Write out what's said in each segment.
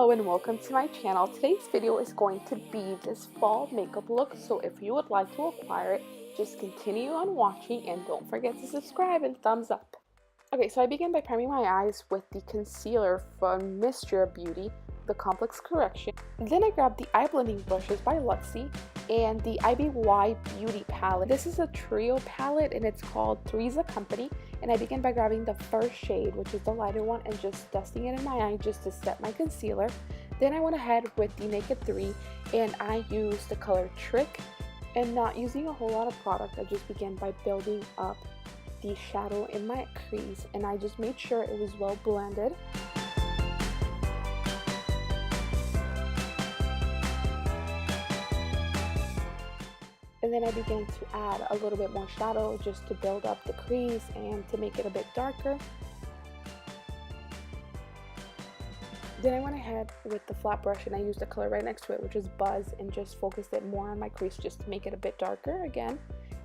Hello and welcome to my channel. Today's video is going to be this fall makeup look, so if you would like to acquire it, just continue on watching and don't forget to subscribe and thumbs up. Okay, so I begin by priming my eyes with the concealer from Mysteria Beauty, the Complex Correction. Then I grab the eye blending brushes by Luxie and the IBY Beauty palette. This is a trio palette and it's called Three's a Company. And I begin by grabbing the first shade, which is the lighter one, and just dusting it in my eye just to set my concealer. Then I went ahead with the Naked 3 and I used the color Trick, and not using a whole lot of product. I just began by building up the shadow in my crease and I just made sure it was well blended. And then I began to add a little bit more shadow just to build up the crease and to make it a bit darker. Then I went ahead with the flat brush and I used the color right next to it, which is Buzz, and just focused it more on my crease just to make it a bit darker again.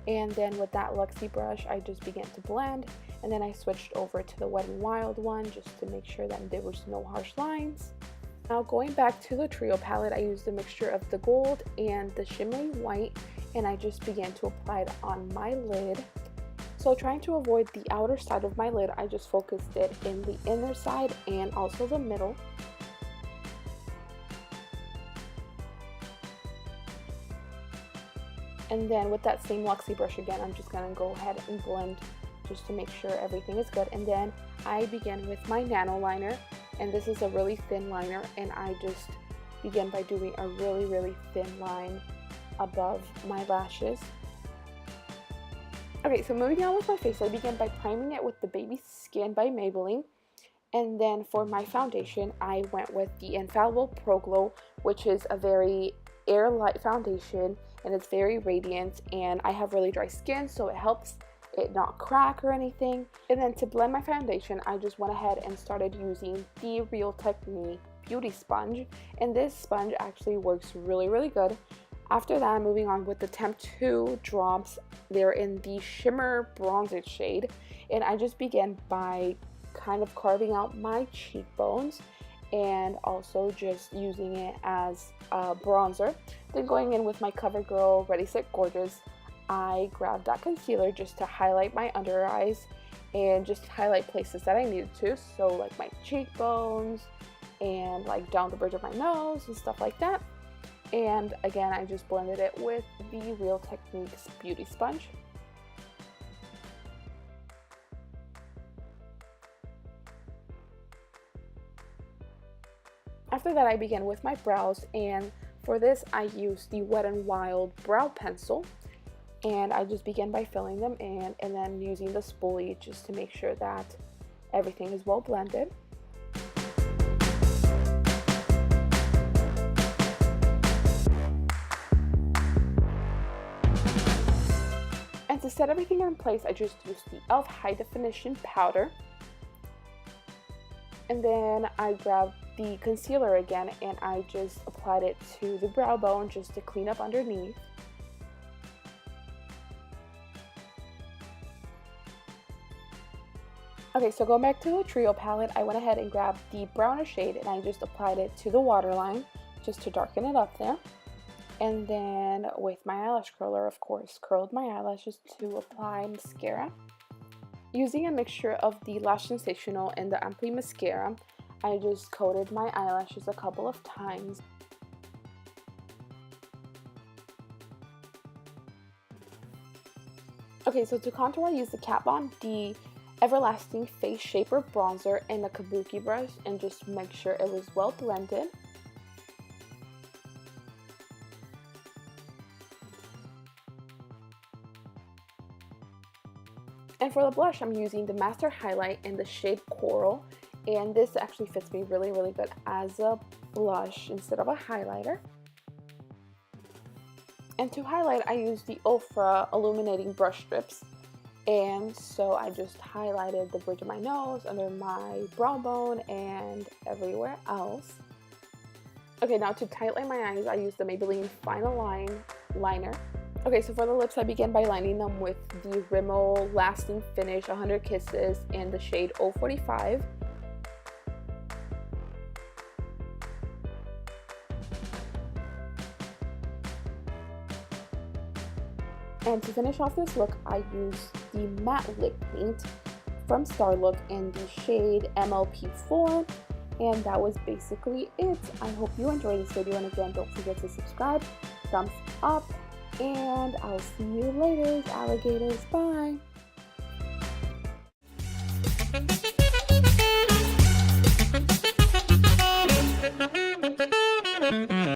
And then with that Luxie brush, I just began to blend, and then I switched over to the Wet n Wild one just to make sure that there was no harsh lines. Now going back to the trio palette, I used a mixture of the gold and the shimmery white, and I just began to apply it on my lid. So trying to avoid the outer side of my lid, I just focused it in the inner side and also the middle. And then with that same Luxie brush again, I'm just going to go ahead and blend just to make sure everything is good. And then I begin with my nano liner, and this is a really thin liner, and I just begin by doing a really thin line above my lashes. Okay, so moving on with my face, I began by priming it with the Baby Skin by Maybelline. And then for my foundation, I went with the Infallible Pro Glow, which is a very air light foundation, and it's very radiant, and I have really dry skin, so it helps it not crack or anything. And then to blend my foundation, I just went ahead and started using the Real Technique Beauty Sponge, and this sponge actually works really good. After that, I'm moving on with the Temp 2 drops. They're in the Shimmer Bronzer shade, and I just began by kind of carving out my cheekbones and also just using it as a bronzer. Then going in with my CoverGirl Ready Set Gorgeous, I grabbed that concealer just to highlight my under eyes and just highlight places that I needed to, so like my cheekbones and like down the bridge of my nose and stuff like that. And again, I just blended it with the Real Techniques Beauty Sponge. After that, I began with my brows, and for this I used the Wet n Wild brow pencil, and I just began by filling them in and then using the spoolie just to make sure that everything is well blended. And to set everything in place, I just used the e.l.f. High Definition Powder. And then I grabbed the concealer again and I just applied it to the brow bone just to clean up underneath. Okay, so going back to the trio palette, I went ahead and grabbed the brownish shade and I just applied it to the waterline just to darken it up there. And then with my eyelash curler, of course, curled my eyelashes to apply mascara. Using a mixture of the Lash Sensational and the Ampli mascara, I just coated my eyelashes a couple of times. Okay, so to contour, I used the Kat Von D Everlasting Face Shaper Bronzer and a Kabuki brush and just make sure it was well blended. And for the blush, I'm using the Master Highlight in the shade Coral, and this actually fits me really good as a blush instead of a highlighter. And to highlight, I used the Ofra Illuminating Brush Strips, and so I just highlighted the bridge of my nose, under my brow bone, and everywhere else. Okay, now to tightline my eyes, I used the Maybelline Final Line Liner. Okay, so for the lips, I began by lining them with the Rimmel Lasting Finish 100 Kisses in the shade 045. And to finish off this look, I used the matte lip paint from Starlook in the shade MLP4. And that was basically it. I hope you enjoyed this video, and again, don't forget to subscribe, thumbs up, and I'll see you later, alligators. Bye!